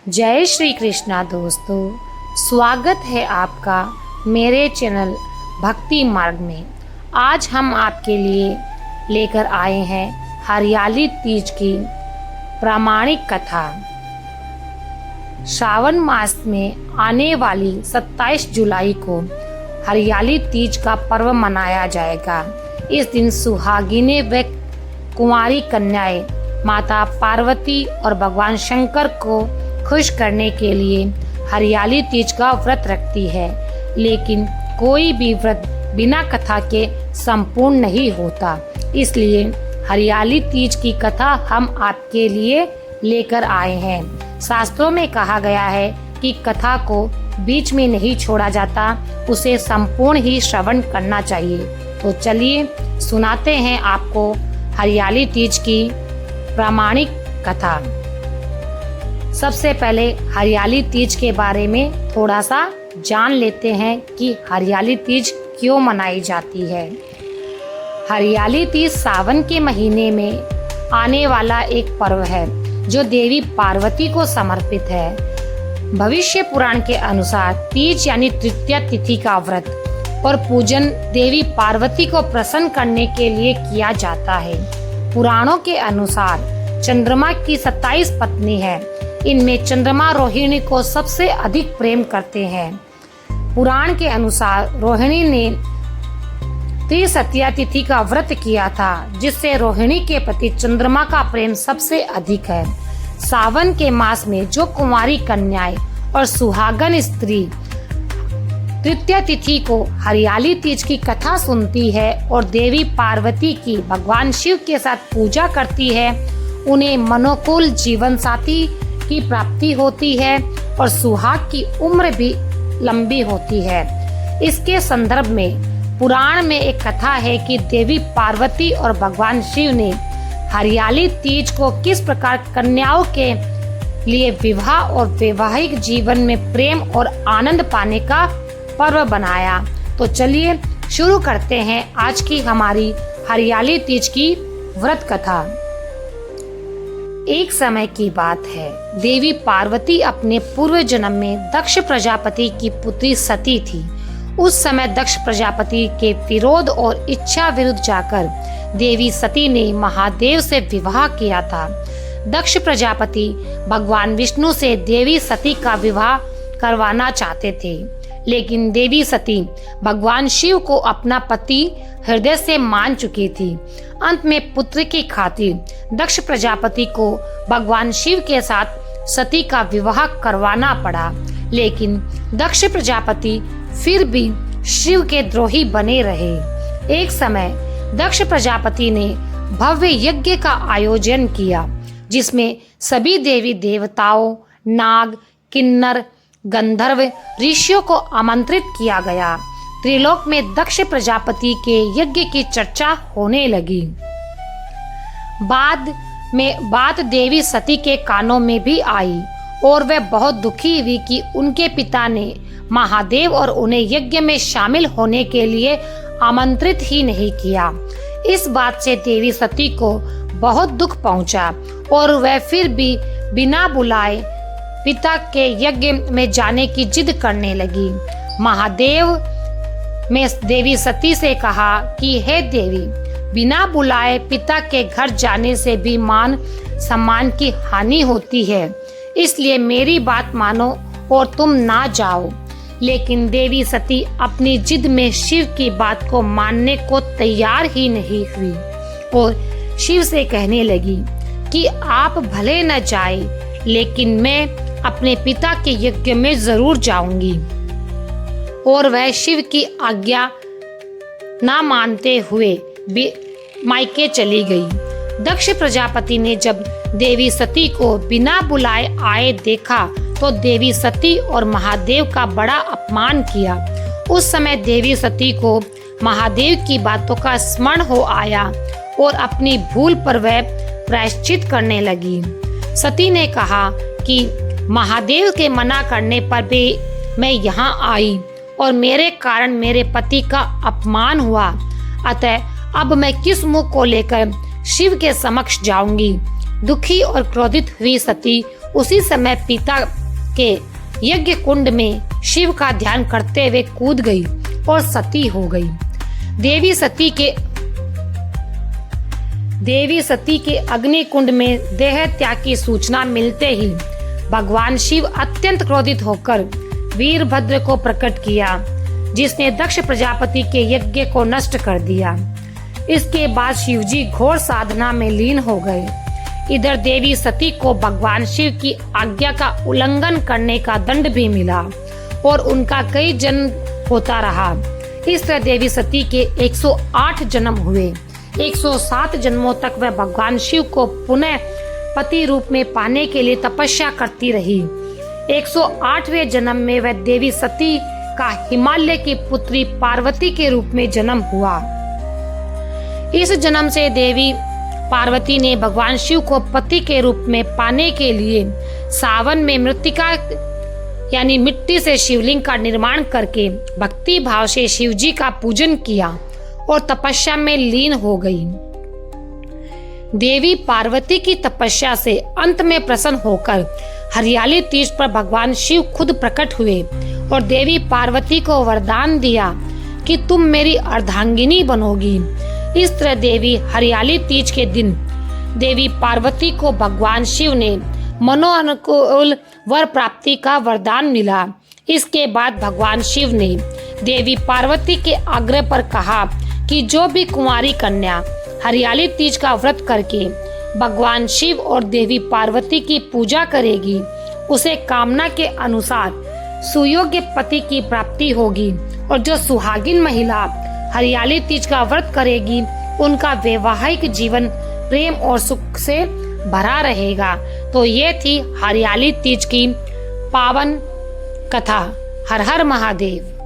जय श्री कृष्णा दोस्तों, स्वागत है आपका मेरे चैनल भक्ति मार्ग में। आज हम आपके लिए लेकर आए हैं हरियाली तीज की प्रामाणिक कथा। श्रावण मास में आने वाली 27 जुलाई को हरियाली तीज का पर्व मनाया जाएगा। इस दिन सुहागिनें व कुंवारी कन्याएं माता पार्वती और भगवान शंकर को खुश करने के लिए हरियाली तीज का व्रत रखती है। लेकिन कोई भी व्रत बिना कथा के संपूर्ण नहीं होता, इसलिए हरियाली तीज की कथा हम आपके लिए लेकर आए हैं। शास्त्रों में कहा गया है कि कथा को बीच में नहीं छोड़ा जाता, उसे संपूर्ण ही श्रवण करना चाहिए। तो चलिए सुनाते हैं आपको हरियाली तीज की प्रामाणिक कथा। सबसे पहले हरियाली तीज के बारे में थोड़ा सा जान लेते हैं कि हरियाली तीज क्यों मनाई जाती है। हरियाली तीज सावन के महीने में आने वाला एक पर्व है जो देवी पार्वती को समर्पित है। भविष्य पुराण के अनुसार तीज यानी तृतीया तिथि का व्रत और पूजन देवी पार्वती को प्रसन्न करने के लिए किया जाता है। पुराणों के अनुसार चंद्रमा की 27 पत्नी है। इनमें चंद्रमा रोहिणी को सबसे अधिक प्रेम करते हैं। पुराण के अनुसार रोहिणी ने त्रिसतिया तिथि का व्रत किया था, जिससे रोहिणी के प्रति चंद्रमा का प्रेम सबसे अधिक है। सावन के मास में जो कुंवारी कन्याएं और सुहागन स्त्री तृतीया तिथि को हरियाली तीज की कथा सुनती है और देवी पार्वती की भगवान शिव के साथ पूजा करती है, उन्हें मनोकुल जीवन साथी की प्राप्ति होती है और सुहाग की उम्र भी लंबी होती है। इसके संदर्भ में पुराण में एक कथा है कि देवी पार्वती और भगवान शिव ने हरियाली तीज को किस प्रकार कन्याओं के लिए विवाह और वैवाहिक जीवन में प्रेम और आनंद पाने का पर्व बनाया। तो चलिए शुरू करते हैं आज की हमारी हरियाली तीज की व्रत कथा। एक समय की बात है, देवी पार्वती अपने पूर्व जन्म में दक्ष प्रजापति की पुत्री सती थी। उस समय दक्ष प्रजापति के विरोध और इच्छा विरुद्ध जाकर देवी सती ने महादेव से विवाह किया था। दक्ष प्रजापति भगवान विष्णु से देवी सती का विवाह करवाना चाहते थे, लेकिन देवी सती भगवान शिव को अपना पति हृदय से मान चुकी थी। अंत में पुत्र की खातिर दक्ष प्रजापति को भगवान शिव के साथ सती का विवाह करवाना पड़ा, लेकिन दक्ष प्रजापति फिर भी शिव के द्रोही बने रहे। एक समय दक्ष प्रजापति ने भव्य यज्ञ का आयोजन किया, जिसमें सभी देवी देवताओं, नाग, किन्नर, गंधर्व, ऋषियों को आमंत्रित किया गया। त्रिलोक में दक्ष प्रजापति के यज्ञ की चर्चा होने लगी। बाद में बात देवी सती के कानों में भी आई और वह बहुत दुखी हुई कि उनके पिता ने महादेव और उन्हें यज्ञ में शामिल होने के लिए आमंत्रित ही नहीं किया। इस बात से देवी सती को बहुत दुख पहुंचा और वह फिर भी बिना बुलाए पिता के यज्ञ में जाने की जिद करने लगी। महादेव में देवी सती से कहा कि हे देवी, बिना बुलाए पिता के घर जाने से भी मान सम्मान की हानि होती है, इसलिए मेरी बात मानो और तुम ना जाओ। लेकिन देवी सती अपनी जिद में शिव की बात को मानने को तैयार ही नहीं हुई और शिव से कहने लगी कि आप भले न जाए, लेकिन मैं अपने पिता के यज्ञ में जरूर जाऊंगी। और वह शिव की आज्ञा ना मानते हुए मायके चली गई। दक्ष प्रजापति ने जब देवी सती को बिना बुलाए आए देखा तो देवी सती और महादेव का बड़ा अपमान किया। उस समय देवी सती को महादेव की बातों का स्मरण हो आया और अपनी भूल पर वह प्रायश्चित करने लगी। सती ने कहा कि महादेव के मना करने पर भी मैं यहाँ आई और मेरे कारण मेरे पति का अपमान हुआ, अतः अब मैं किस मुंह को लेकर शिव के समक्ष जाऊंगी। दुखी और क्रोधित हुई सती उसी समय पिता के यज्ञ कुंड में शिव का ध्यान करते हुए कूद गई और सती हो गई। देवी सती के अग्नि कुंड में देह त्याग की सूचना मिलते ही भगवान शिव अत्यंत क्रोधित होकर वीरभद्र को प्रकट किया, जिसने दक्ष प्रजापति के यज्ञ को नष्ट कर दिया। इसके बाद शिवजी घोर साधना में लीन हो गए। इधर देवी सती को भगवान शिव की आज्ञा का उल्लंघन करने का दंड भी मिला और उनका कई जन्म होता रहा। इस तरह देवी सती के 108 जन्म हुए। 107 जन्मों तक वह भगवान शिव को पुनः पति रूप में पाने के लिए तपस्या करती रही। 108वें जन्म में वह देवी सती का हिमालय की पुत्री पार्वती के रूप में जन्म हुआ। इस जन्म से देवी पार्वती ने भगवान शिव को पति के रूप में पाने के लिए सावन में मृत्तिका यानी मिट्टी से शिवलिंग का निर्माण करके भक्ति भाव से शिवजी का पूजन किया और तपस्या में लीन हो गई। देवी पार्वती की तपस्या से अंत में प्रसन्न होकर हरियाली तीज पर भगवान शिव खुद प्रकट हुए और देवी पार्वती को वरदान दिया कि तुम मेरी अर्धांगिनी बनोगी। इस तरह देवी हरियाली तीज के दिन देवी पार्वती को भगवान शिव ने मनोअनुकूल वर प्राप्ति का वरदान मिला। इसके बाद भगवान शिव ने देवी पार्वती के आग्रह पर कहा कि जो भी कुंवारी कन्या हरियाली तीज का व्रत करके भगवान शिव और देवी पार्वती की पूजा करेगी, उसे कामना के अनुसार सुयोग्य पति की प्राप्ति होगी। और जो सुहागिन महिला हरियाली तीज का व्रत करेगी, उनका वैवाहिक जीवन प्रेम और सुख से भरा रहेगा। तो ये थी हरियाली तीज की पावन कथा। हर हर महादेव।